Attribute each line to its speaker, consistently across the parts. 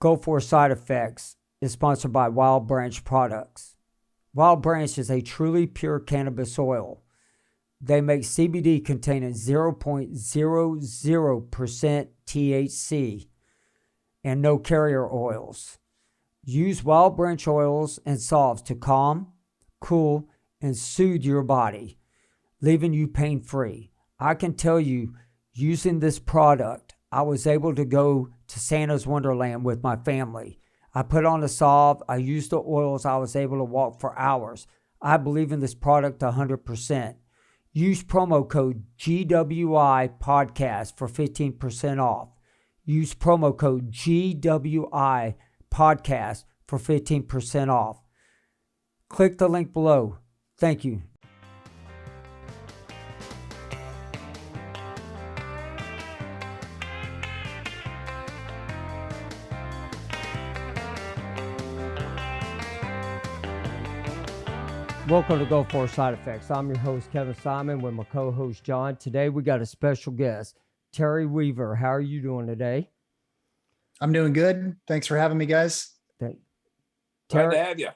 Speaker 1: Go for Side Effects is sponsored by Wild Branch Products. Wild Branch is a truly pure cannabis oil. They make CBD containing 0.00% THC and no carrier oils. Use Wild Branch oils and salves to calm, cool, and soothe your body, leaving you pain-free. I can tell you, using this product, I was able to go to Santa's Wonderland with my family. I put on the salve, I used the oils, I was able to walk for hours. I believe in this product 100%. Use promo code GWI podcast for 15% off. Use promo code GWI podcast for 15% off. Click the link below. Thank you. Welcome to Go For Side Effects. I'm your host, Kevin Simon, with my co-host, John. Today, we got a special guest, Terry Weaver. How are you doing today?
Speaker 2: I'm doing good. Thanks for having me, guys.
Speaker 3: Glad to have you.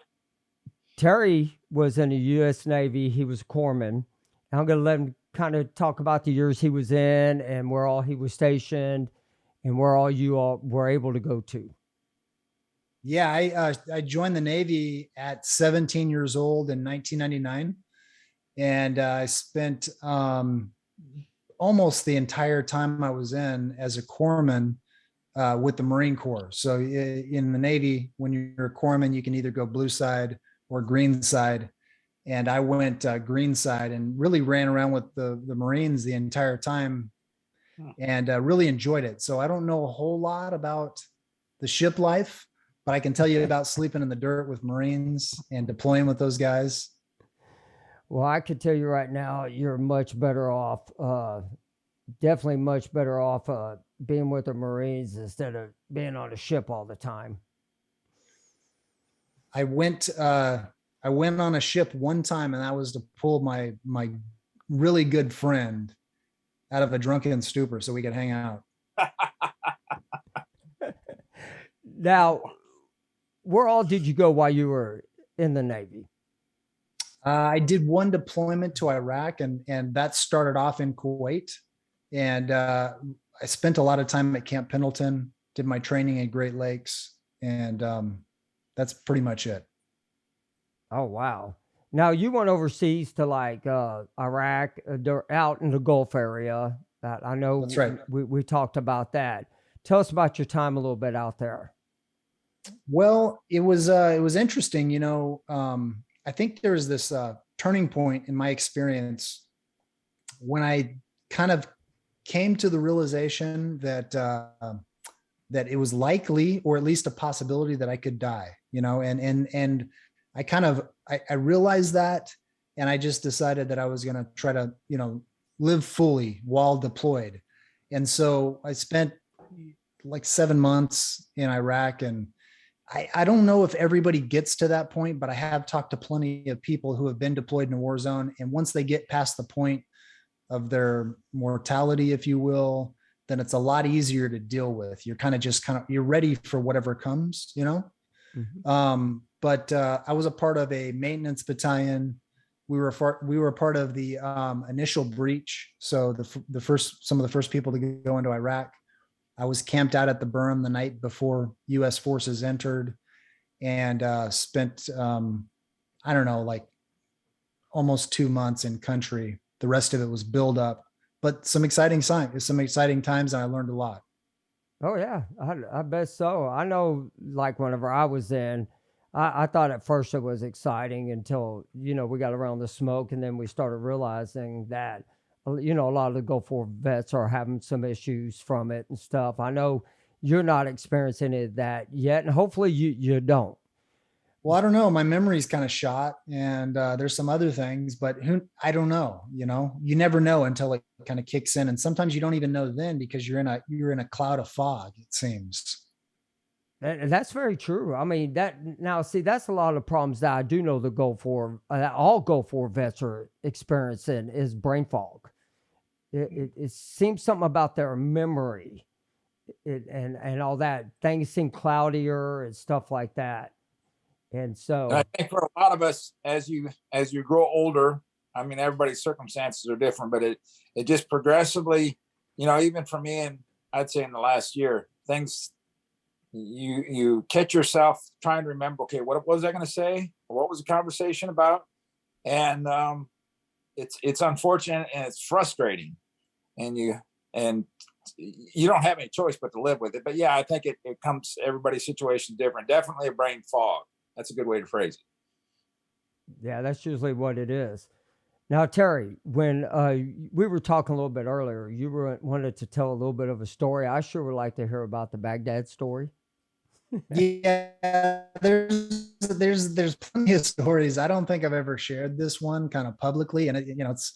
Speaker 1: Terry was in the U.S. Navy. He was a corpsman. I'm going to let him kind of talk about the years he was in and where all he was stationed and where all you all were able to go to.
Speaker 2: Yeah, I joined the Navy at 17 years old in 1999, and I spent almost the entire time I was in as a corpsman with the Marine Corps. So in the Navy, when you're a corpsman, you can either go blue side or green side, and I went green side and really ran around with the Marines the entire time, and really enjoyed it. So I don't know a whole lot about the ship life, but I can tell you about sleeping in the dirt with Marines and deploying with those guys.
Speaker 1: Well, I can tell you right now, you're much better off, definitely much better off being with the Marines instead of being on a ship all the time.
Speaker 2: I went on a ship one time, and that was to pull my really good friend out of a drunken stupor so we could hang out.
Speaker 1: Now, where all did you go while you were in the Navy?
Speaker 2: I did one deployment to Iraq, and that started off in Kuwait. And I spent a lot of time at Camp Pendleton, did my training at Great Lakes, and that's pretty much it.
Speaker 1: Oh, wow. Now, you went overseas to like Iraq, out in the Gulf area. I know.
Speaker 2: That's right.
Speaker 1: We talked about that. Tell us about your time a little bit out there.
Speaker 2: Well, it was interesting. You know, I think there was this turning point in my experience when I kind of came to the realization that that it was likely, or at least a possibility, that I could die. You know, and I realized that, and I just decided that I was going to try to, you know, live fully while deployed. And so I spent like 7 months in Iraq, and I don't know if everybody gets to that point, but I have talked to plenty of people who have been deployed in a war zone. And once they get past the point of their mortality, if you will, then it's a lot easier to deal with. You're you're ready for whatever comes, you know? Mm-hmm. But I was a part of a maintenance battalion. We were part of the initial breach. So some of the first people to go into Iraq. I was camped out at the berm the night before U.S. forces entered, and spent, I don't know, like almost 2 months in country. The rest of it was build up, but some exciting times, and I learned a lot.
Speaker 1: Oh yeah, I bet so. I know, like whenever I was in, I thought at first it was exciting until, you know, we got around the smoke, and then we started realizing that, you know, a lot of the Gulf War vets are having some issues from it and stuff. I know you're not experiencing it that yet, and hopefully you don't.
Speaker 2: Well, I don't know. My memory's kind of shot, and there's some other things, but I don't know. You know, you never know until it kind of kicks in, and sometimes you don't even know then because you're in a cloud of fog, it seems.
Speaker 1: And that's very true. I mean, that's a lot of problems that I do know the Gulf War, all Gulf War vets are experiencing is brain fog. It seems something about their memory and all that. Things seem cloudier and stuff like that. And so,
Speaker 3: And I think for a lot of us, as you grow older, I mean, everybody's circumstances are different, but it just progressively, even for me, and I'd say in the last year, things you catch yourself trying to remember. Okay, what was I going to say? What was the conversation about? And it's unfortunate and it's frustrating, and you don't have any choice but to live with it. But yeah, I think it comes, everybody's situation is different. Definitely a brain fog. That's a good way to phrase it.
Speaker 1: yeah, that's usually what it is. Now, Terry, when we were talking a little bit earlier, you wanted to tell a little bit of a story. I sure would like to hear about the Baghdad story.
Speaker 2: Yeah, there's plenty of stories. I don't think I've ever shared this one kind of publicly, and it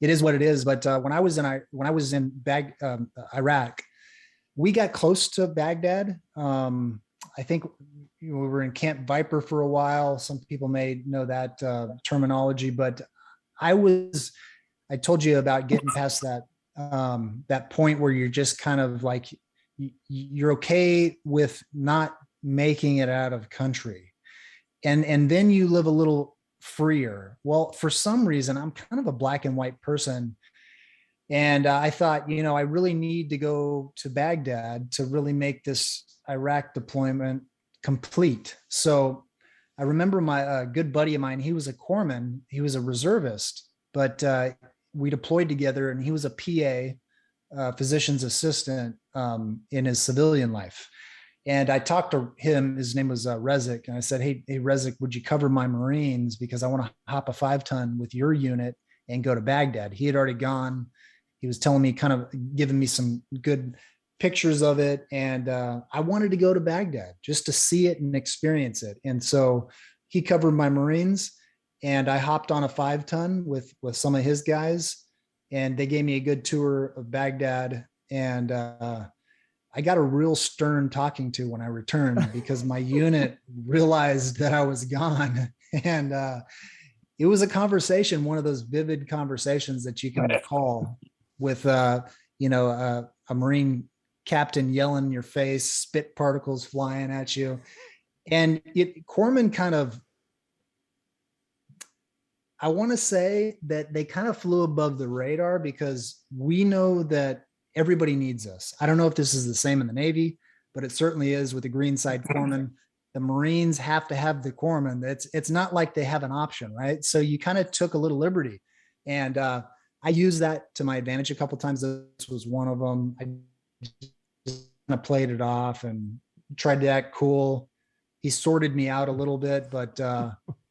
Speaker 2: is what it is. But when I was in Iraq, we got close to Baghdad. I think we were in Camp Viper for a while. Some people may know that terminology, but I told you about getting past that point where you're just kind of like, you're okay with not making it out of country. And then you live a little freer. Well, for some reason, I'm kind of a black and white person. And I thought, I really need to go to Baghdad to really make this Iraq deployment complete. So I remember my good buddy of mine, he was a corpsman, he was a reservist, but we deployed together, and he was a PA, physician's assistant, in his civilian life. And I talked to him, his name was Rezik, and I said, hey, Rezik, would you cover my Marines? Because I want to hop a 5-ton with your unit and go to Baghdad. He had already gone. He was telling me, kind of giving me some good pictures of it. And I wanted to go to Baghdad just to see it and experience it. And so he covered my Marines, and I hopped on a 5-ton with some of his guys, and they gave me a good tour of Baghdad. And I got a real stern talking to when I returned, because my unit realized that I was gone. And it was a conversation, one of those vivid conversations that you can recall with, a Marine captain yelling in your face, spit particles flying at you. And corpsmen kind of, I want to say that they kind of flew above the radar, because we know that everybody needs us. I don't know if this is the same in the Navy, but it certainly is with the Greenside corpsmen. The Marines have to have the corpsmen. It's not like they have an option, right? So you kind of took a little liberty, and I used that to my advantage a couple of times. This was one of them. I just kind of played it off and tried to act cool. He sorted me out a little bit, but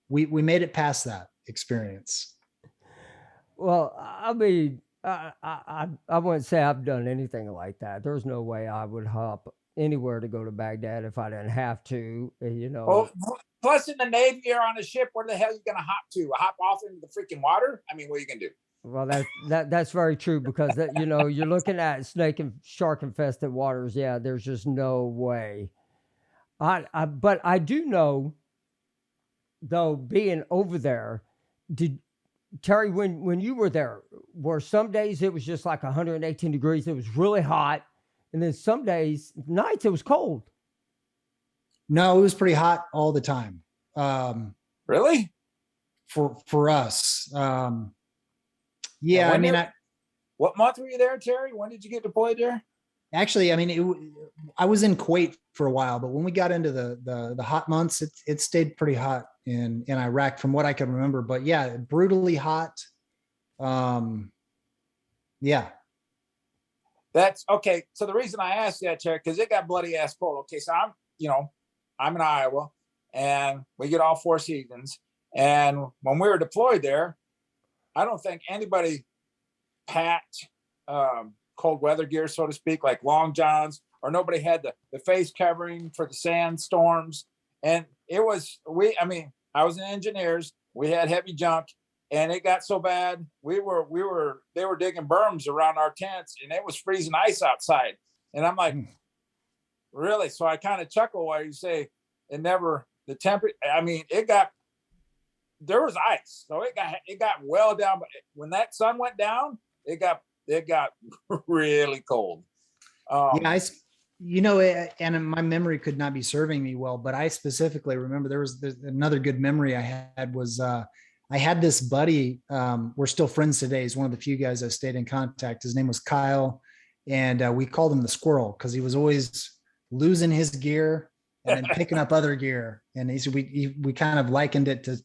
Speaker 2: we made it past that experience.
Speaker 1: Well, I mean, I wouldn't say I've done anything like that. There's no way I would hop anywhere to go to Baghdad if I didn't have to.
Speaker 3: Well, plus in the Navy, you're on a ship. Where the hell are you going to hop to? Hop off into the freaking water? I mean, what are you going to do?
Speaker 1: Well, that's very true, because you're looking at snake and shark infested waters. Yeah, there's just no way. But I do know, though, being over there, did Terry, when you were there, were some days it was just like 118 degrees, it was really hot, and then some days, nights, it was cold?
Speaker 2: No, it was pretty hot all the time.
Speaker 3: Really?
Speaker 2: For us. Yeah, I mean,
Speaker 3: what month were you there, Terry? When did you get deployed there?
Speaker 2: Actually, I mean, I was in Kuwait for a while, but when we got into the hot months, it stayed pretty hot in Iraq from what I can remember. But yeah, brutally hot. Yeah.
Speaker 3: That's okay. So the reason I asked that, Terry, because it got bloody ass cold. Okay, so I'm in Iowa, and we get all 4 seasons. And when we were deployed there, I don't think anybody packed cold weather gear, so to speak, like long johns, or nobody had the face covering for the sandstorms. And it was, I was in engineers, we had heavy junk, and it got so bad, they were digging berms around our tents, and it was freezing ice outside. And I'm like, really? So I kind of chuckle while you say the temperature, there was ice, so it got well down. But when that sun went down, it got really cold.
Speaker 2: Yeah, And my memory could not be serving me well, but I specifically remember there's another good memory I had was I had this buddy. We're still friends today. He's one of the few guys I stayed in contact. His name was Kyle, and we called him the squirrel because he was always losing his gear and then picking up other gear. And we kind of likened it to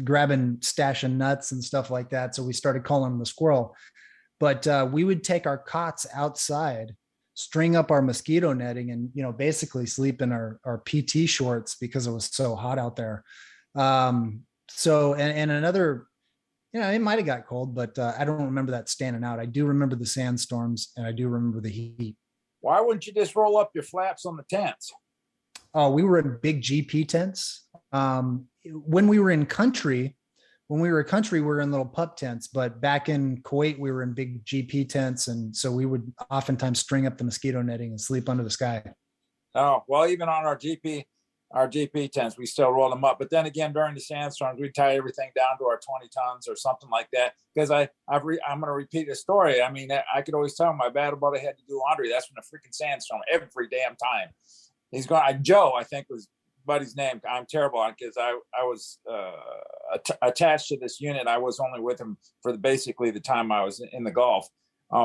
Speaker 2: grabbing, stashing nuts and stuff like that. So we started calling him the squirrel. But we would take our cots outside, string up our mosquito netting, and basically sleep in our PT shorts because it was so hot out there. So and another, it might have got cold, but I don't remember that standing out. I do remember the sandstorms, and I do remember the heat.
Speaker 3: Why wouldn't you just roll up your flaps on the tents?
Speaker 2: Oh, we were in big GP tents. When we were in country, we were in little pup tents, but back in Kuwait, we were in big GP tents. And so we would oftentimes string up the mosquito netting and sleep under the sky. Oh,
Speaker 3: well, even on our GP tents, we still roll them up. But then again, during the sandstorms, we tie everything down to our 20 tons or something like that. Because I'm going to repeat a story. I mean, I could always tell my battle buddy had to do laundry. That's when a freaking sandstorm every damn time. He's going, Joe, I think was buddy's name. I'm terrible because I was attached to this unit. I was only with him for basically the time I was in the Gulf.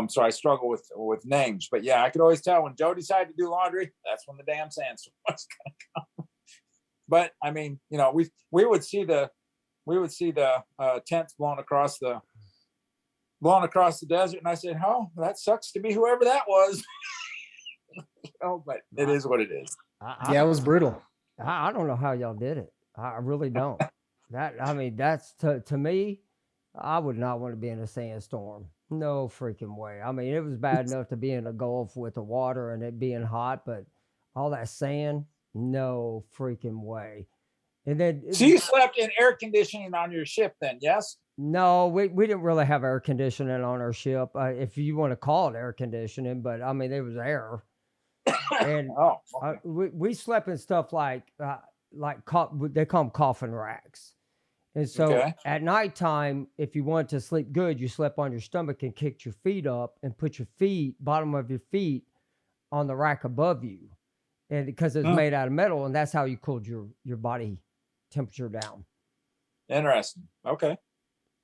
Speaker 3: So I struggle with names, but yeah, I could always tell when Joe decided to do laundry, that's when the damn sandstorm was going to come. But I mean, we would see the tents blown across the desert, and I said, "Oh, that sucks to be whoever that was." But it is what it is.
Speaker 2: Yeah, it was brutal.
Speaker 4: I don't know how y'all did it. I really don't. That's to me, I would not want to be in a sandstorm. No freaking way. I mean, it was bad enough to be in a Gulf with the water and it being hot, but all that sand, no freaking way. And then,
Speaker 3: so you slept in air conditioning on your ship then, yes?
Speaker 4: No, we didn't really have air conditioning on our ship, if you want to call it air conditioning, but I mean, there was air. And
Speaker 3: okay.
Speaker 4: we slept in stuff like they call them coffin racks. And so at nighttime, if you wanted to sleep good, you slept on your stomach and kicked your feet up and put your bottom of your feet on the rack above you. And because it's made out of metal, and that's how you cooled your body temperature down.
Speaker 3: Interesting. Okay.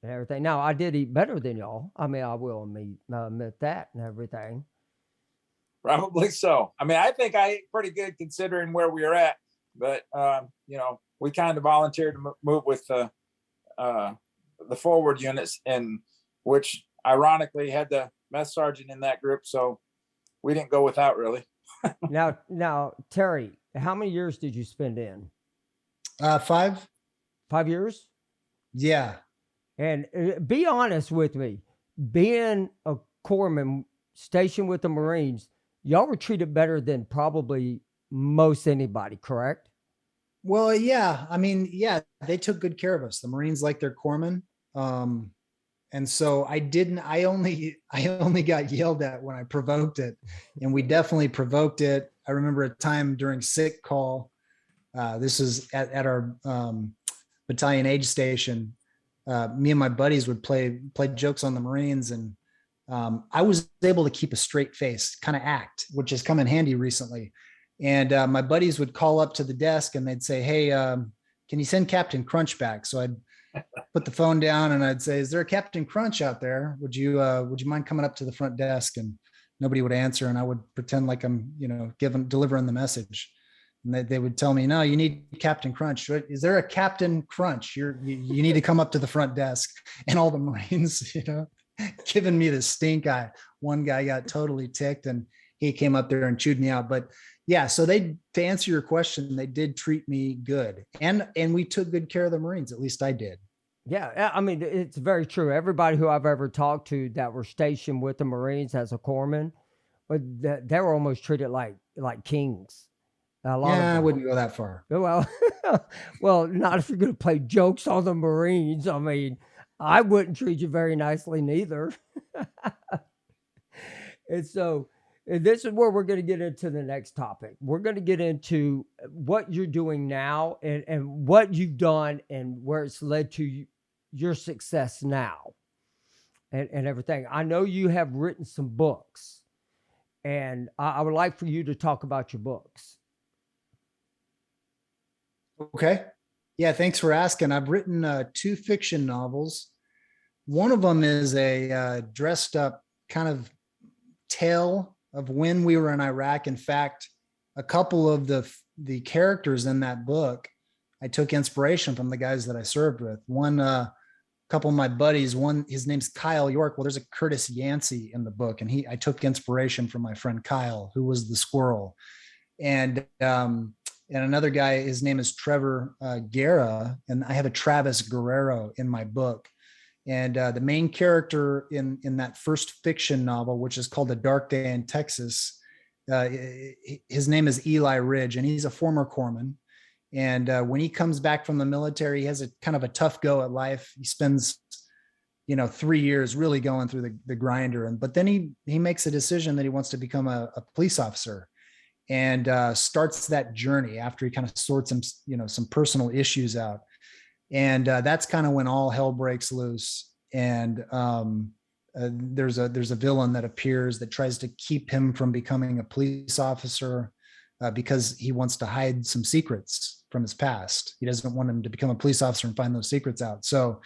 Speaker 4: And everything. Now, I did eat better than y'all. I mean, I will admit that and everything.
Speaker 3: Probably so. I mean, I think I ate pretty good considering where we were at, but we kind of volunteered to move with the forward units, in which ironically had the mess sergeant in that group, so we didn't go without really.
Speaker 4: Now, Terry, how many years did you spend in?
Speaker 2: 5.
Speaker 4: 5 years?
Speaker 2: Yeah.
Speaker 4: And be honest with me, being a corpsman stationed with the Marines, y'all were treated better than probably most anybody, correct?
Speaker 2: Well, yeah. I mean, yeah, they took good care of us. The Marines like their corpsmen. And so I only got yelled at when I provoked it, and we definitely provoked it. I remember a time during sick call. This was at our battalion age station. Me and my buddies would play jokes on the Marines, and I was able to keep a straight face, kind of act, which has come in handy recently. And my buddies would call up to the desk and they'd say, "Hey, can you send Captain Crunch back?" So I'd put the phone down and I'd say, "Is there a Captain Crunch out there? Would you mind coming up to the front desk?" And nobody would answer. And I would pretend like I'm, delivering the message. And they would tell me, "No, you need Captain Crunch. Is there a Captain Crunch? You need to come up to the front desk." And all the Marines, giving me the stink eye. One guy got totally ticked and he came up there and chewed me out. But yeah, so to answer your question, they did treat me good, and we took good care of the Marines. At least I did.
Speaker 4: Yeah, I mean, it's very true. Everybody who I've ever talked to that were stationed with the Marines as a corpsman, but they were almost treated like kings.
Speaker 2: I wouldn't go that far.
Speaker 4: Well, not if you're going to play jokes on the Marines. I mean, I wouldn't treat you very nicely neither. And so this is where we're going to get into the next topic. We're going to get into what you're doing now and what you've done and where it's led to your success now and everything. I know you have written some books, and I would like for you to talk about your books.
Speaker 2: Okay. Yeah, thanks for asking. I've written 2 fiction novels. One of them is a dressed up kind of tale of when we were in Iraq. In fact, a couple of the characters in that book, I took inspiration from the guys that I served with. One, couple of my buddies, one, his name's Kyle York. Well, there's a Curtis Yancey in the book, and I took inspiration from my friend Kyle, who was the squirrel. And another guy, his name is Trevor Guerra, and I have a Travis Guerrero in my book. And the main character in that first fiction novel, which is called A Dark Day in Texas, his name is Eli Ridge, and he's a former corpsman. And when he comes back from the military, he has a kind of a tough go at life. He spends, 3 years really going through the grinder. But then he makes a decision that he wants to become a police officer, and starts that journey after he kind of sorts some personal issues out. And that's kind of when all hell breaks loose. And there's a villain that appears that tries to keep him from becoming a police officer because he wants to hide some secrets from his past. He doesn't want him to become a police officer and find those secrets out. So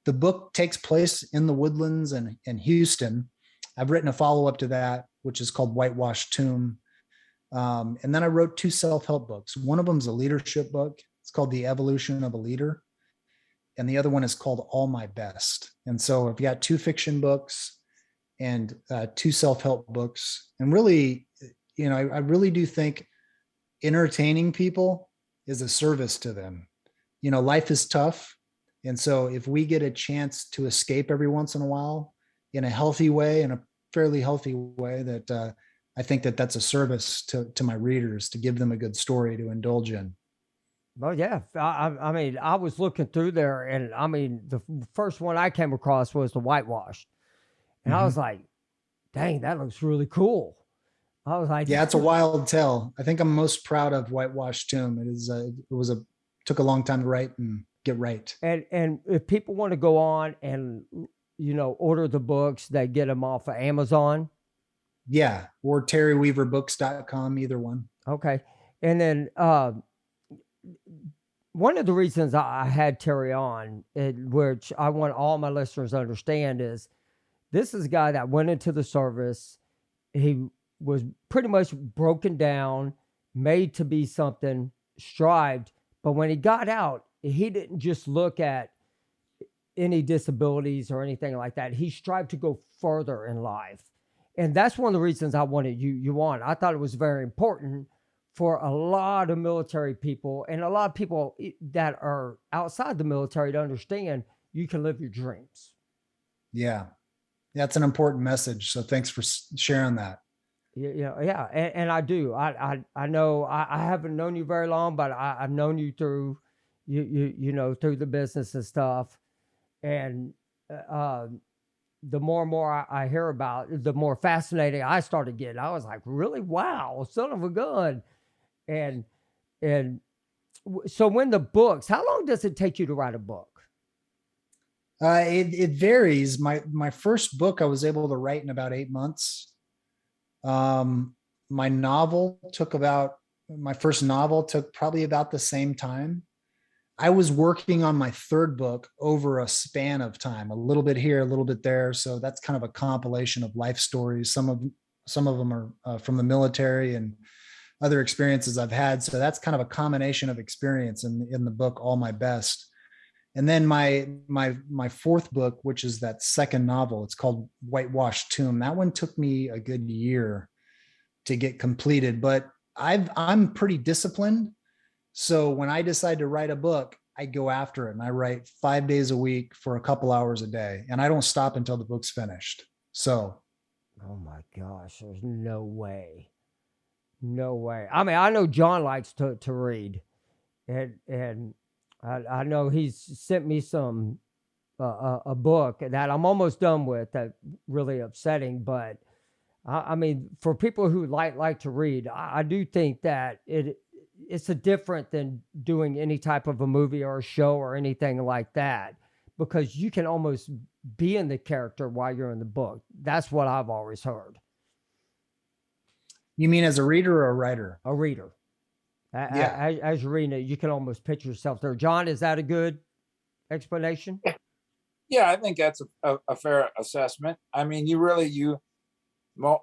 Speaker 2: the book takes place in the woodlands and Houston. I've written a follow-up to that, which is called Whitewashed Tomb. And then I wrote 2 self-help books. One of them is a leadership book. It's called The Evolution of a Leader. And the other one is called All My Best. And so I've got 2 fiction books and 2 self-help books. And really, I really do think entertaining people is a service to them. Life is tough. And so if we get a chance to escape every once in a while in a healthy way, in a fairly healthy way, that I think that's a service to my readers, to give them a good story to indulge in.
Speaker 4: Well, yeah. I mean, I was looking through there, and I mean, the first one I came across was the Whitewashed, and I was like, "Dang, that looks really cool." I was like,
Speaker 2: "Yeah, it's a wild tale." I think I'm most proud of Whitewashed Tomb. Took a long time to write and get right.
Speaker 4: And if people want to go on and order the books, they get them off of Amazon.
Speaker 2: Yeah, or terryweaverbooks.com, either one.
Speaker 4: Okay. And then one of the reasons I had Terry on, which I want all my listeners to understand, is this is a guy that went into the service. He was pretty much broken down, made to be something, strived. But when he got out, he didn't just look at any disabilities or anything like that. He strived to go further in life. And that's one of the reasons I wanted you on. I thought it was very important for a lot of military people and a lot of people that are outside the military to understand you can live your dreams.
Speaker 2: Yeah, that's an important message. So thanks for sharing that.
Speaker 4: Yeah. And I do. I know I haven't known you very long, but I've known you through, through the business and stuff. And the more and more I hear about it, the more fascinating I started getting. I was like, really? Wow, son of a gun. And so when the books, how long does it take you to write a book?
Speaker 2: It varies. My first book I was able to write in about 8 months. My first novel took probably about the same time. I was working on my third book over a span of time, a little bit here, a little bit there. So that's kind of a compilation of life stories. Some of them are from the military and other experiences I've had. So that's kind of a combination of experience in the book, All My Best. And then my fourth book, which is that second novel, it's called Whitewashed Tomb. That one took me a good year to get completed, but I'm pretty disciplined. So when I decide to write a book, I go after it and I write 5 days a week for a couple hours a day, and I don't stop until the book's finished. So.
Speaker 4: Oh my gosh, there's no way. No way. I mean, I know John likes to read, and I know he's sent me some a book that I'm almost done with. That really upsetting, but I mean, for people who like to read, I do think that it's a different than doing any type of a movie or a show or anything like that, because you can almost be in the character while you're in the book. That's what I've always heard.
Speaker 2: You mean as a reader or a writer?
Speaker 4: A reader.
Speaker 2: Yeah.
Speaker 4: As you're reading it, you can almost picture yourself there. John, is that a good explanation?
Speaker 3: Yeah, I think that's a fair assessment. I mean,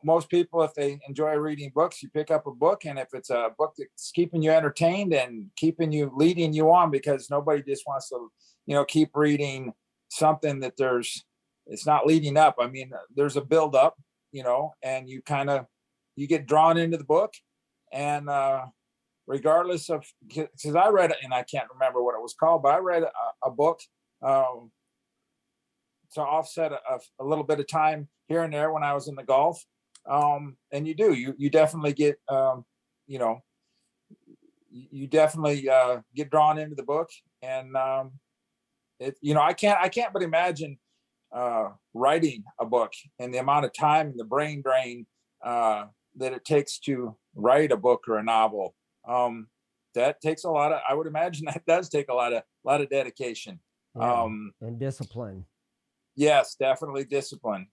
Speaker 3: most people, if they enjoy reading books, you pick up a book, and if it's a book that's keeping you entertained and leading you on, because nobody just wants to, keep reading something that it's not leading up. I mean, there's a build up, and you get drawn into the book, and regardless of, because I read it, and I can't remember what it was called, but I read a book to offset a little bit of time here and there when I was in the Gulf. And you definitely get, you definitely get drawn into the book, and I can't but imagine writing a book and the amount of time and the brain drain that it takes to write a book or a novel. That takes I would imagine that does take a lot of dedication.
Speaker 4: Yeah, and discipline.
Speaker 3: Yes, definitely discipline.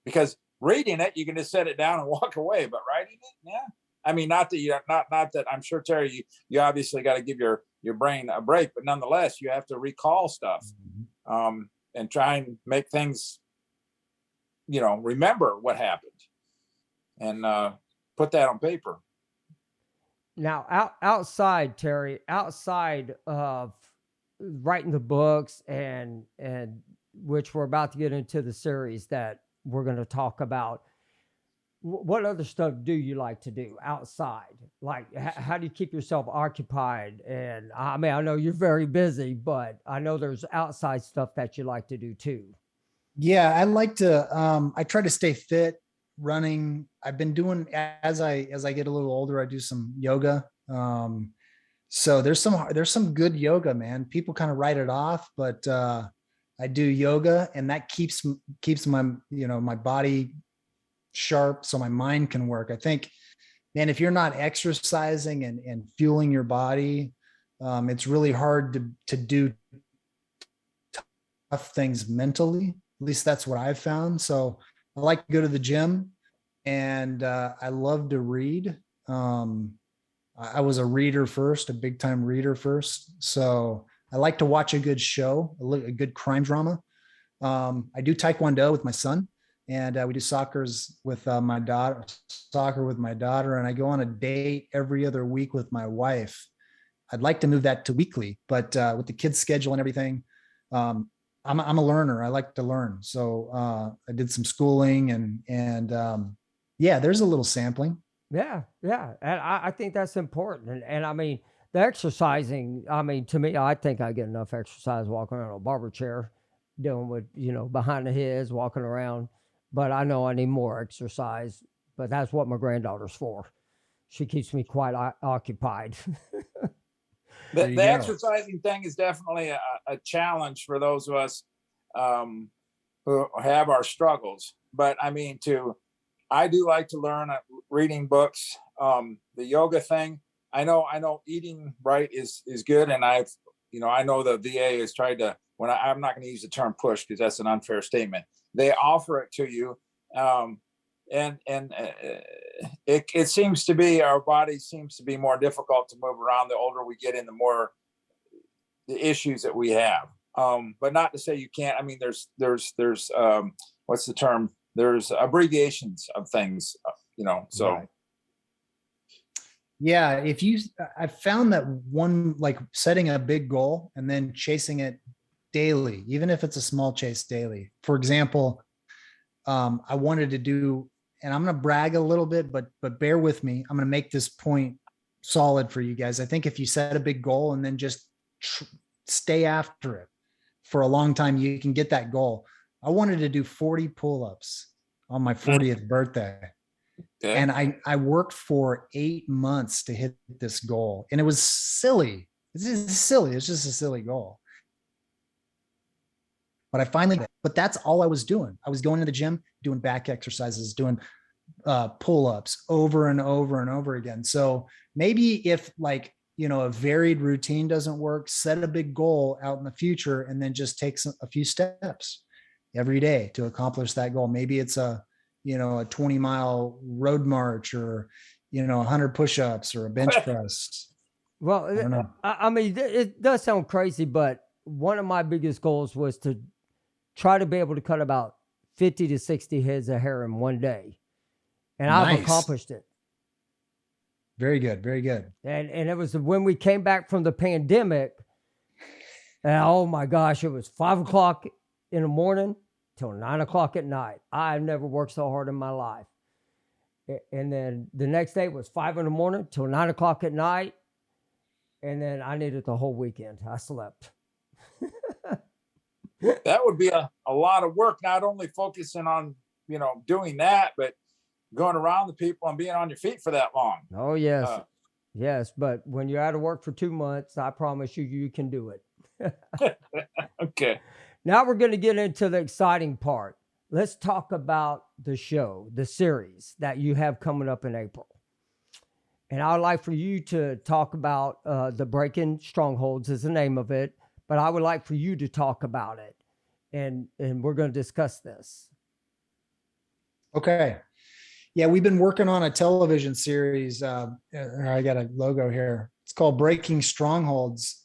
Speaker 3: Because reading it, you can just set it down and walk away, but writing it, yeah. I mean, not that I'm sure, Terry, you obviously got to give your brain a break, but nonetheless, you have to recall stuff, and try and make things, remember what happened, and put that on paper.
Speaker 4: Now, outside, Terry, outside of writing the books and which we're about to get into the series that we're going to talk about, what other stuff do you like to do outside? Like, how do you keep yourself occupied? And I mean, I know you're very busy, but I know there's outside stuff that you like to do too.
Speaker 2: Yeah, I like to, I try to stay fit, running. I've been doing, as I get a little older, I do some yoga. So there's some good yoga, man. People kind of write it off, but I do yoga, and that keeps my, my body sharp so my mind can work. I think, man, if you're not exercising and fueling your body, it's really hard to do tough things mentally. At least that's what I've found. So I like to go to the gym, and I love to read. I was a reader first, a big time reader first. So I like to watch a good show, a good crime drama. I do Taekwondo with my son, and we do soccer with my daughter, and I go on a date every other week with my wife. I'd like to move that to weekly, but with the kids' schedule and everything, I'm a learner. I like to learn. So I did some schooling, and yeah, there's a little sampling.
Speaker 4: Yeah, yeah, and I think that's important. And I mean, the exercising. I mean, to me, I think I get enough exercise walking around a barber chair, doing what behind the heads, walking around. But I know I need more exercise. But that's what my granddaughter's for. She keeps me quite occupied.
Speaker 3: The exercising thing is definitely a challenge for those of us who have our struggles. But I mean, I do like to learn reading books. The yoga thing, I know eating right is good. And I know the VA has tried to, I'm not going to use the term push because that's an unfair statement. They offer it to you. And it seems to be, our body seems to be more difficult to move around the older we get, in the more the issues that we have. But not to say you can't. I mean, there's what's the term? There's abbreviations of things, so.
Speaker 2: Right. Yeah. I found that one, like setting a big goal and then chasing it daily, even if it's a small chase daily. For example, I wanted to do, and I'm going to brag a little bit, but bear with me. I'm going to make this point solid for you guys. I think if you set a big goal and then just stay after it for a long time, you can get that goal. I wanted to do 40 pull-ups on my 40th birthday. Okay. And I worked for 8 months to hit this goal. And it was silly. It's just silly. It's just a silly goal. But I finally, but that's all I was doing. I was going to the gym, doing back exercises, doing pull-ups over and over and over again. So maybe if a varied routine doesn't work, set a big goal out in the future and then just take a few steps every day to accomplish that goal. Maybe it's a a 20-mile road march or, 100 push-ups or a bench press.
Speaker 4: Well,
Speaker 2: I don't know.
Speaker 4: I mean, it does sound crazy, but one of my biggest goals was to try to be able to cut about 50 to 60 heads of hair in one day. And I've
Speaker 2: Nice.
Speaker 4: accomplished it.
Speaker 2: Very good. Very good.
Speaker 4: And it was when we came back from the pandemic. And oh my gosh, it was 5 o'clock in the morning till 9 o'clock at night. I've never worked so hard in my life. And then the next day was 5 in the morning till 9 o'clock at night. And then I needed the whole weekend. I slept.
Speaker 3: That would be a lot of work, not only focusing on, doing that, but going around the people and being on your feet for that long.
Speaker 4: Oh, yes. Yes. But when you're out of work for 2 months, I promise you, you can do it.
Speaker 3: Okay.
Speaker 4: Now we're going to get into the exciting part. Let's talk about the show, the series that you have coming up in April. And I'd like for you to talk about the Breaking Strongholds is the name of it, but I would like for you to talk about it. And we're going to discuss this.
Speaker 2: Okay. Yeah, we've been working on a television series. I got a logo here. It's called Breaking Strongholds.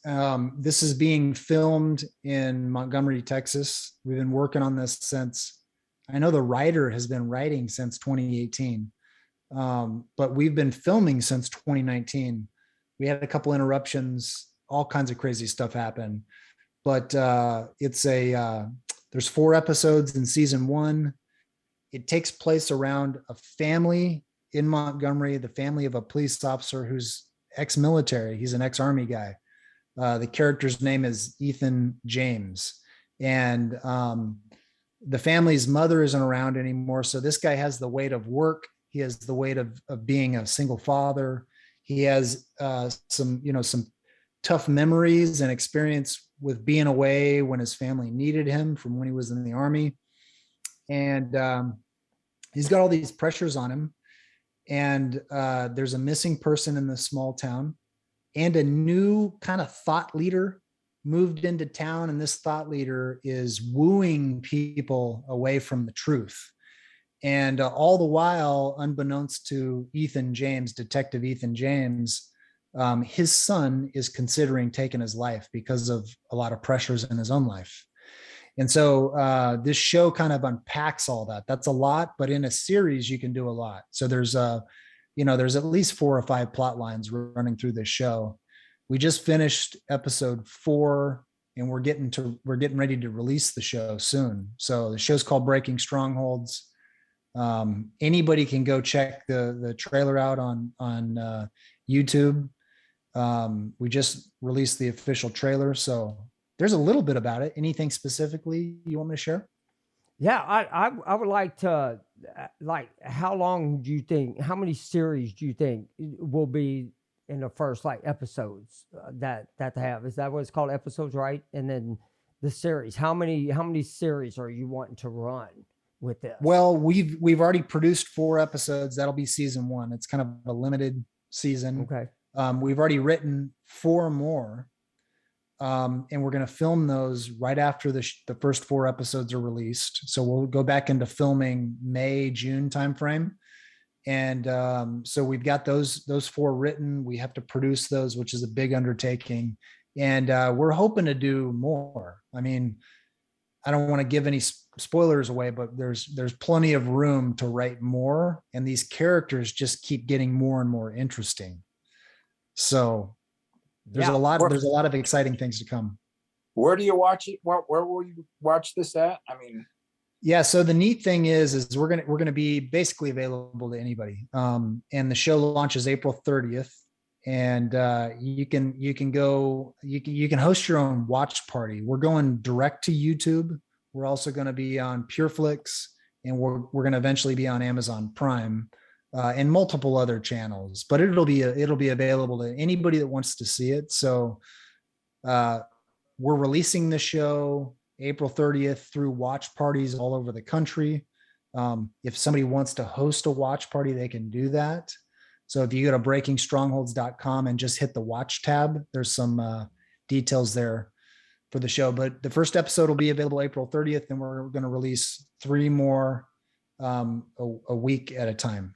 Speaker 2: This is being filmed in Montgomery, Texas. We've been working on this since, I know the writer has been writing since 2018. But we've been filming since 2019. We had a couple interruptions, all kinds of crazy stuff happened. But there's 4 episodes in season 1. It takes place around a family in Montgomery, the family of a police officer who's ex-military. He's an ex-army guy. The character's name is Ethan James. And the family's mother isn't around anymore. So this guy has the weight of work. He has the weight of being a single father. He has some tough memories and experience with being away when his family needed him from when he was in the army. And he's got all these pressures on him. And there's a missing person in this small town, and a new kind of thought leader moved into town. And this thought leader is wooing people away from the truth. And all the while, unbeknownst to Ethan James, Detective Ethan James, his son is considering taking his life because of a lot of pressures in his own life. And so this show kind of unpacks all that. That's a lot, but in a series, you can do a lot. So there's there's at least 4 or 5 plot lines running through this show. We just finished episode 4, and we're getting ready to release the show soon. So the show's called Breaking Strongholds. Anybody can go check the trailer out on YouTube. We just released the official trailer, so there's a little bit about it. Anything specifically you want me to share?
Speaker 4: Yeah, I would like to, how many series do you think will be in the first episodes that they have? Is that what it's called, episodes, right? And then the series, how many series are you wanting to run with this?
Speaker 2: Well, we've already produced 4 episodes. That'll be season 1. It's kind of a limited season.
Speaker 4: Okay.
Speaker 2: We've already written 4 more. And we're going to film those right after the first 4 episodes are released. So we'll go back into filming May, June timeframe. And so we've got those 4 written. We have to produce those, which is a big undertaking. And we're hoping to do more. I mean, I don't want to give any spoilers away, but there's plenty of room to write more. And these characters just keep getting more and more interesting. So there's a lot of exciting things to come.
Speaker 3: Where do you watch it? Where will you watch this at? I mean,
Speaker 2: yeah. So the neat thing is we're gonna be basically available to anybody. And the show launches April 30th, and you can host your own watch party. We're going direct to YouTube. We're also going to be on PureFlix, and we're going to eventually be on Amazon Prime. And multiple other channels, but it'll be available to anybody that wants to see it. So we're releasing the show April 30th through watch parties all over the country. If somebody wants to host a watch party, they can do that. So if you go to breakingstrongholds.com and just hit the watch tab, there's some details there for the show. But the first episode will be available April 30th, and we're going to release 3 more a week at a time.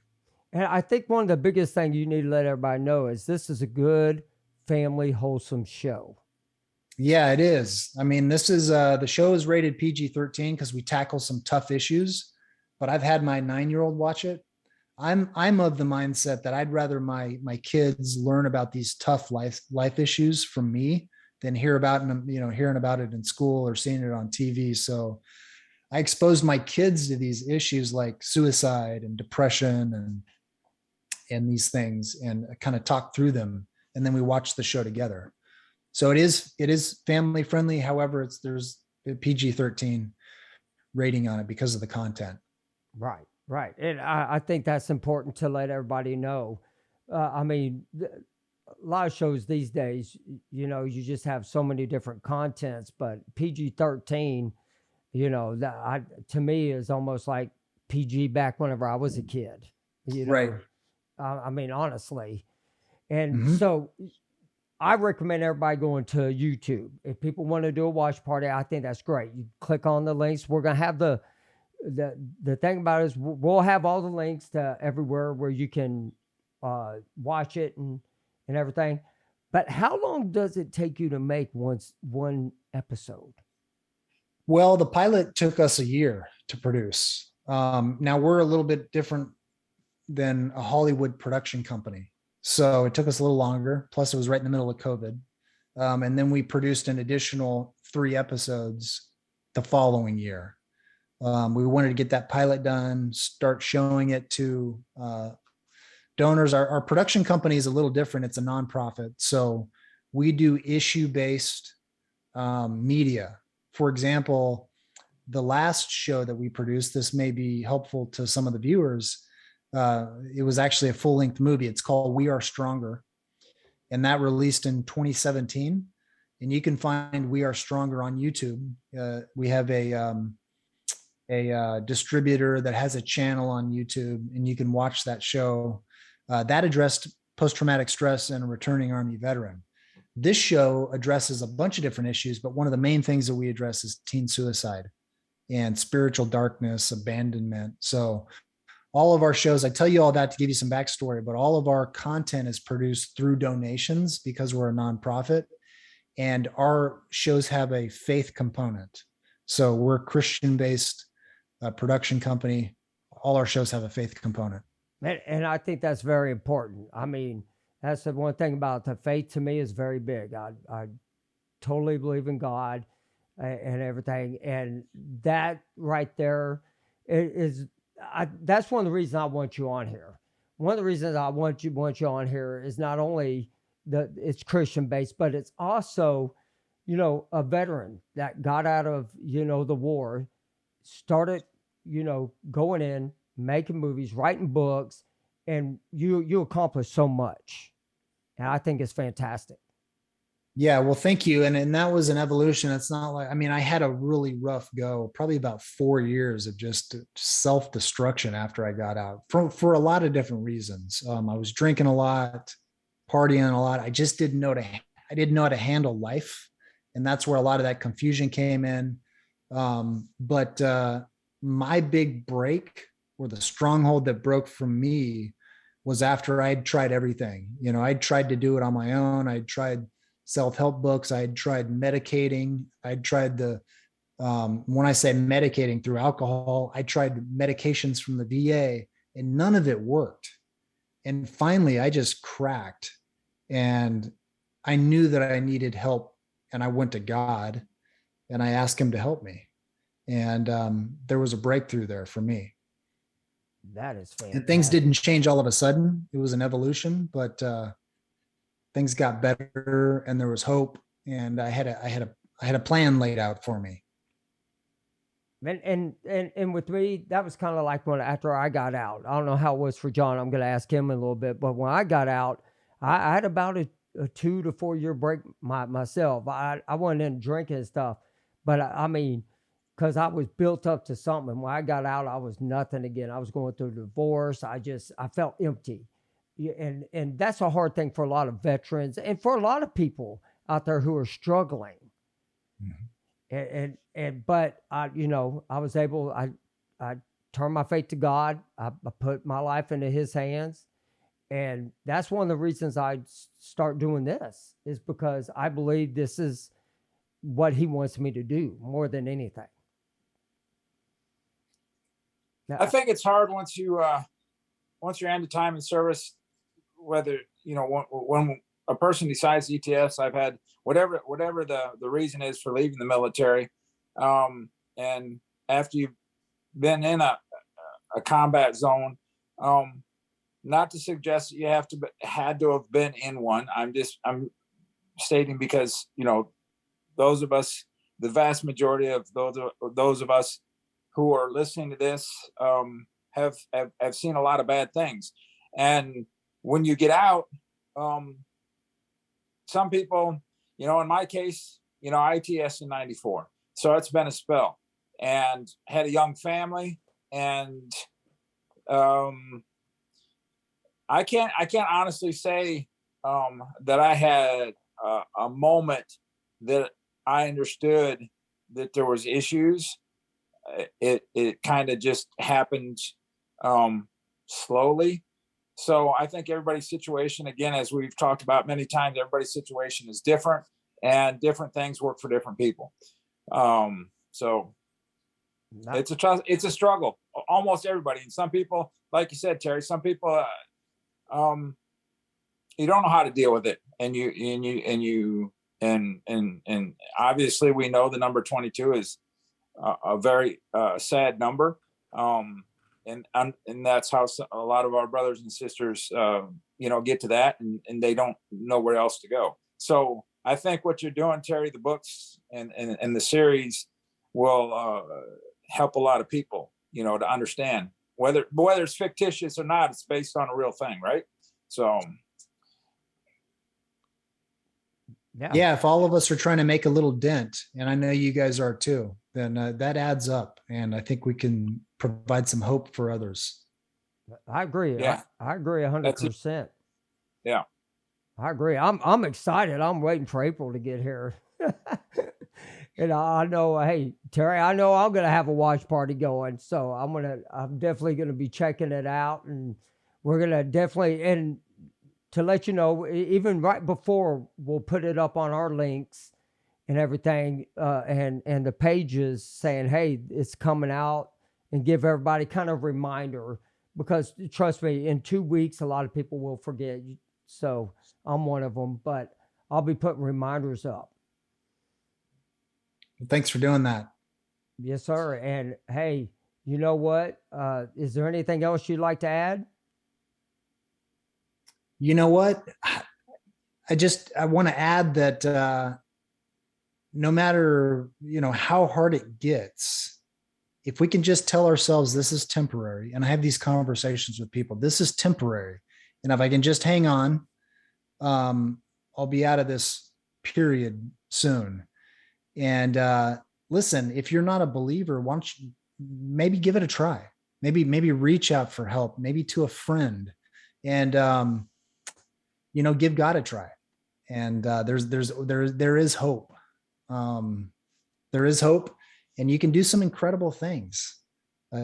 Speaker 4: And I think one of the biggest things you need to let everybody know is this is a good family wholesome show.
Speaker 2: Yeah, it is. I mean, this is the show is rated PG-13 because we tackle some tough issues, but I've had my 9-year-old watch it. I'm of the mindset that I'd rather my kids learn about these tough life issues from me than hearing about it in school or seeing it on TV. So I exposed my kids to these issues like suicide and depression and these things, and kind of talk through them, and then we watch the show together. So it is family friendly. However, there's a PG-13 rating on it because of the content.
Speaker 4: Right, right. And I think that's important to let everybody know. I mean, a lot of shows these days, you just have so many different contents, but PG-13, to me is almost like PG back whenever I was a kid.
Speaker 2: Right.
Speaker 4: I mean, honestly. And so I recommend everybody going to YouTube. If people want to do a watch party, I think that's great. You click on the links. We're going to have the thing about it is we'll have all the links to everywhere where you can watch it and everything. But how long does it take you to make one episode?
Speaker 2: Well, the pilot took us a year to produce. Now we're a little bit different than a Hollywood production company. So it took us a little longer. Plus it was right in the middle of COVID. And then we produced an additional 3 episodes the following year. We wanted to get that pilot done, start showing it to donors. Our production company is a little different. It's a nonprofit. So we do issue-based media. For example, the last show that we produced, this may be helpful to some of the viewers. It was actually a full-length movie. It's called We Are Stronger. And that released in 2017. And you can find We Are Stronger on YouTube. We have a distributor that has a channel on YouTube, and you can watch that show. That addressed post-traumatic stress and a returning Army veteran. This show addresses a bunch of different issues, but one of the main things that we address is teen suicide and spiritual darkness, abandonment. So all of our shows, I tell you all that to give you some backstory, but all of our content is produced through donations because we're a nonprofit, and our shows have a faith component. So we're a Christian-based production company. All our shows have a faith component.
Speaker 4: And I think that's very important. I mean, that's the one thing about the faith to me is very big. I totally believe in God and everything. And that right there is that's one of the reasons I want you on here. One of the reasons I want you on here is not only it's Christian based, but it's also, a veteran that got out of, the war, started, going in, making movies, writing books, and you accomplished so much. And I think it's fantastic.
Speaker 2: Yeah, well, thank you. And that was an evolution. It's not like, I had a really rough go, probably about 4 years of just self-destruction after I got out for a lot of different reasons. I was drinking a lot, partying a lot. I just didn't know how to handle life. And that's where a lot of that confusion came in. But my big break, or the stronghold that broke from me, was after I'd tried everything. I'd tried to do it on my own. I'd tried self-help books. I'd tried medicating. I'd tried when I say medicating, through alcohol, I tried medications from the VA, and none of it worked. And finally I just cracked, and I knew that I needed help, and I went to God and I asked him to help me. And there was a breakthrough there for me.
Speaker 4: That is fantastic.
Speaker 2: And things didn't change all of a sudden. It was an evolution, but things got better, and there was hope, and I had a plan laid out for me.
Speaker 4: And with me, that was kind of like after I got out. I don't know how it was for John. I'm going to ask him in a little bit. But when I got out, I had about a 2 to 4 year break myself. I wasn't in drinking and stuff, but because I was built up to something. When I got out, I was nothing again. I was going through a divorce. I felt empty. And that's a hard thing for a lot of veterans and for a lot of people out there who are struggling. Mm-hmm. But I was able, I turned my faith to God. I put my life into His hands. And that's one of the reasons I start doing this, is because I believe this is what He wants me to do more than anything. Now,
Speaker 3: I think it's hard once you're into time and service, whether, when a person decides ETS, I've had whatever the reason is for leaving the military. And after you've been in a combat zone, not to suggest that you had to have been in one. I'm stating because, those of us, the vast majority of those of us who are listening to this, have seen a lot of bad things. And when you get out, some people, in my case, I ITS in 94. So it's been a spell, and had a young family, and I can't honestly say that I had a moment that I understood that there was issues. It kind of just happened slowly. So I think everybody's situation, again, as we've talked about many times, everybody's situation is different, and different things work for different people. So it's a struggle, almost everybody. And some people, like you said, Terry, some people, you don't know how to deal with it. And obviously we know the number 22 is a very sad number. And that's how a lot of our brothers and sisters, get to that, and they don't know where else to go. So I think what you're doing, Terry, the books and the series will help a lot of people, to understand whether it's fictitious or not. It's based on a real thing, right? So.
Speaker 2: Yeah, if all of us are trying to make a little dent, and I know you guys are too, then that adds up, and I think we can provide some hope for others.
Speaker 4: I agree.
Speaker 3: Yeah.
Speaker 4: I agree 100%.
Speaker 3: Yeah,
Speaker 4: I agree. I'm excited. I'm waiting for April to get here. And I know, hey, Terry, I know I'm going to have a watch party going. So I'm definitely going to be checking it out, and we're going to definitely, and to let you know, even right before, we'll put it up on our links and everything, and the pages saying, hey, it's coming out, and give everybody kind of a reminder, because trust me, in 2 weeks, a lot of people will forget. So I'm one of them, but I'll be putting reminders up.
Speaker 2: Thanks for doing that.
Speaker 4: Yes, sir. And hey, you know what? Is there anything else you'd like to add?
Speaker 2: You know what? I want to add that no matter, how hard it gets, if we can just tell ourselves this is temporary, and I have these conversations with people, this is temporary. And if I can just hang on, I'll be out of this period soon. And listen, if you're not a believer, why don't you maybe give it a try? Maybe reach out for help, maybe to a friend, and give God a try. And there is hope. There is hope, and you can do some incredible things.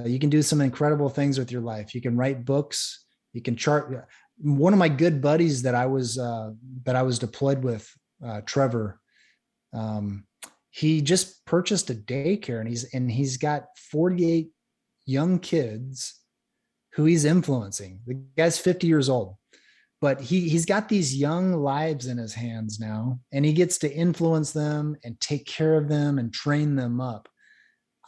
Speaker 2: You can do some incredible things with your life. You can write books. You can chart. One of my good buddies that I was deployed with, Trevor, he just purchased a daycare, and he's got 48 young kids who he's influencing. The guy's 50 years old, but he's got these young lives in his hands now, and he gets to influence them and take care of them and train them up.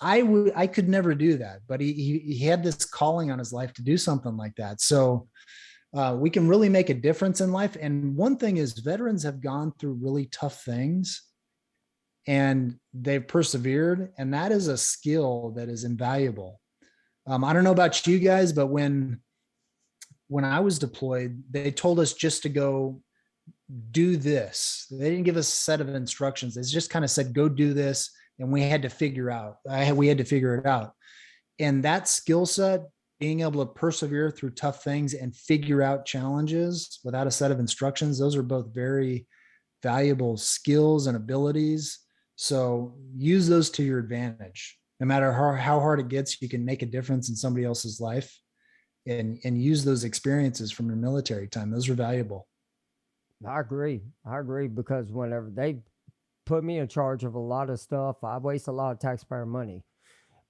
Speaker 2: I could never do that, but he had this calling on his life to do something like that. So we can really make a difference in life. And one thing is, veterans have gone through really tough things, and they've persevered, and that is a skill that is invaluable. I don't know about you guys, but when I was deployed, they told us just to go do this. They didn't give us a set of instructions. They just kind of said, go do this. And we had to figure it out. And that skill set, being able to persevere through tough things and figure out challenges without a set of instructions, those are both very valuable skills and abilities. So use those to your advantage. no matter how hard it gets, you can make a difference in somebody else's life, and use those experiences from your military time. Those are valuable.
Speaker 4: I agree. I agree, because whenever they put me in charge of a lot of stuff, I waste a lot of taxpayer money.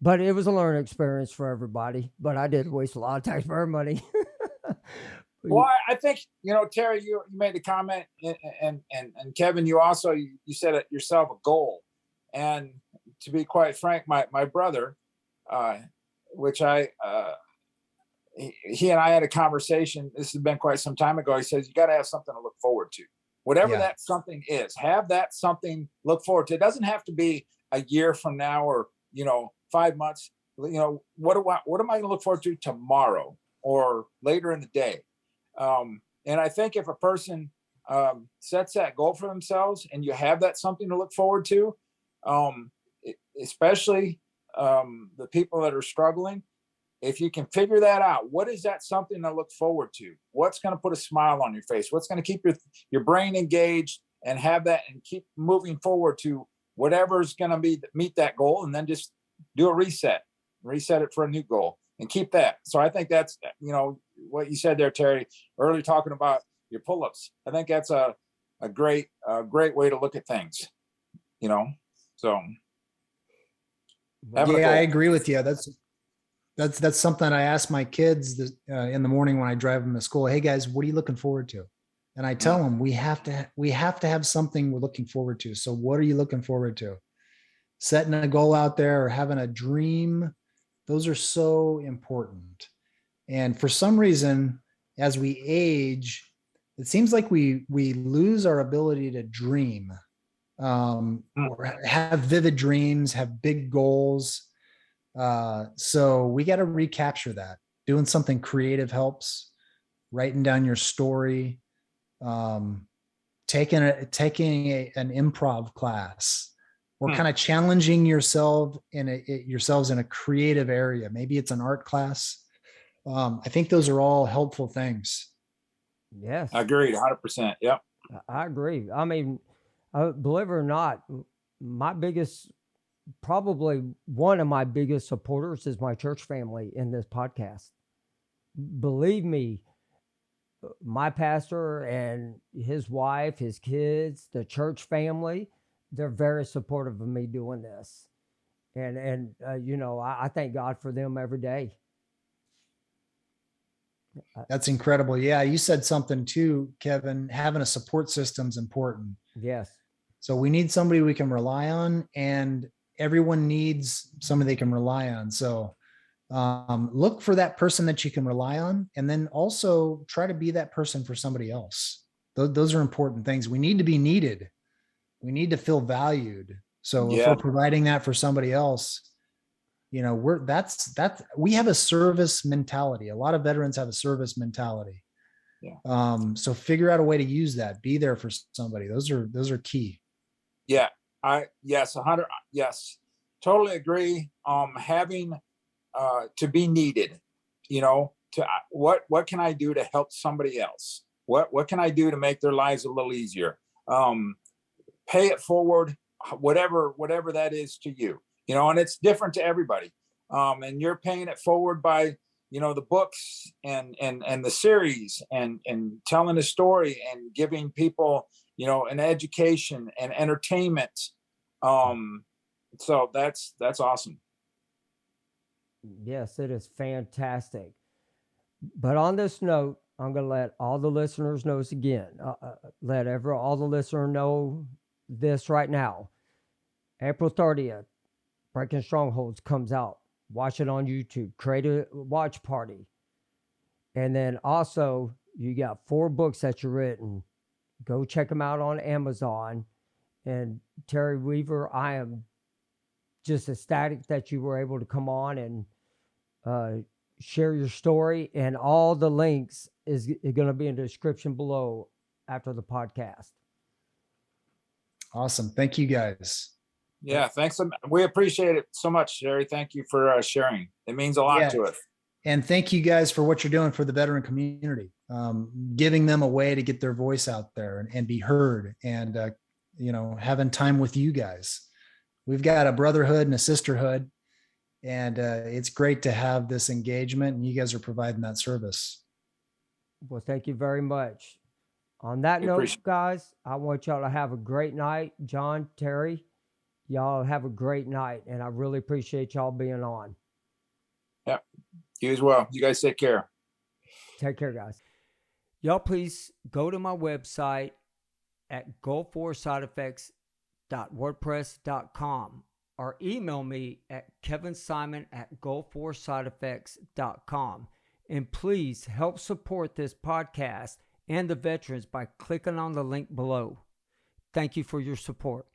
Speaker 4: But it was a learning experience for everybody. But I did waste a lot of taxpayer money.
Speaker 3: Well, I think, Terry, you made the comment, and Kevin, you also, you said it yourself, a goal. And to be quite frank, my brother, which he and I had a conversation. This has been quite some time ago. He says, you got to have something to look forward to. Whatever that something is, have that something look forward to. It doesn't have to be a year from now, or, 5 months. What am I going to look forward to tomorrow or later in the day? And I think if a person sets that goal for themselves, and you have that something to look forward to, especially the people that are struggling, if you can figure that out, what is that something to look forward to? What's going to put a smile on your face? What's going to keep your brain engaged and have that, and keep moving forward to whatever's going to meet that goal, and then just do a reset it for a new goal and keep that. So I think that's, what you said there, Terry, earlier, talking about your pull-ups. I think that's a great way to look at things, so.
Speaker 2: Yeah, I agree with you. That's something I ask my kids in the morning when I drive them to school. Hey guys, what are you looking forward to? And I tell them we have to have something we're looking forward to. So what are you looking forward to? Setting a goal out there, or having a dream, those are so important. And for some reason, as we age, it seems like we lose our ability to dream, or have vivid dreams, have big goals. So we got to recapture that. Doing something creative helps. Writing down your story, taking an improv class, or kind of challenging yourselves in a creative area. Maybe it's an art class. I think those are all helpful things.
Speaker 4: Yes.
Speaker 3: Agreed. 100%. Yep.
Speaker 4: I agree. I mean, believe it or not, probably one of my biggest supporters is my church family in this podcast. Believe me, my pastor and his wife, his kids, the church family, they're very supportive of me doing this. And I thank God for them every day.
Speaker 2: That's incredible. Yeah, you said something too, Kevin. Having a support system is important.
Speaker 4: Yes.
Speaker 2: So we need somebody we can rely on, and everyone needs somebody they can rely on. So look for that person that you can rely on, and then also try to be that person for somebody else. Those are important things. We need to be needed. We need to feel valued. So if we're providing that for somebody else, we have a service mentality. A lot of veterans have a service mentality.
Speaker 3: Yeah.
Speaker 2: So figure out a way to use that. Be there for somebody. Those are key.
Speaker 3: Yeah. Yes. Totally agree. Having to be needed, what can I do to help somebody else? What can I do to make their lives a little easier? Pay it forward, whatever that is to you, and it's different to everybody. And you're paying it forward by, the books and the series and telling a story and giving people, an education and entertainment. So that's awesome.
Speaker 4: Yes, it is fantastic. But on this note, I'm going to let all the listeners know this again. All the listeners know this right now. April 30th, Breaking Strongholds comes out. Watch it on YouTube. Create a watch party. And then also, you got 4 books that you've written. Go check them out on Amazon. And Terry Weaver, I am just ecstatic that you were able to come on and share your story. And all the links is going to be in the description below after the podcast.
Speaker 2: Awesome. Thank you, guys.
Speaker 3: Yeah, thanks. We appreciate it so much, Sherry. Thank you for sharing. It means a lot to us.
Speaker 2: And thank you guys for what you're doing for the veteran community, giving them a way to get their voice out there and be heard, and having time with you guys. We've got a brotherhood and a sisterhood, And it's great to have this engagement, and you guys are providing that service.
Speaker 4: Well, thank you very much. On that note, guys, I want y'all to have a great night. John, Terry, y'all have a great night, and I really appreciate y'all being on.
Speaker 3: Yeah, you as well. You guys take care.
Speaker 4: Take care, guys.
Speaker 1: Y'all please go to my website at goal4sideeffects.wordpress.com or email me at kevinsimon@goal4sideeffects.com. And please help support this podcast and the veterans by clicking on the link below. Thank you for your support.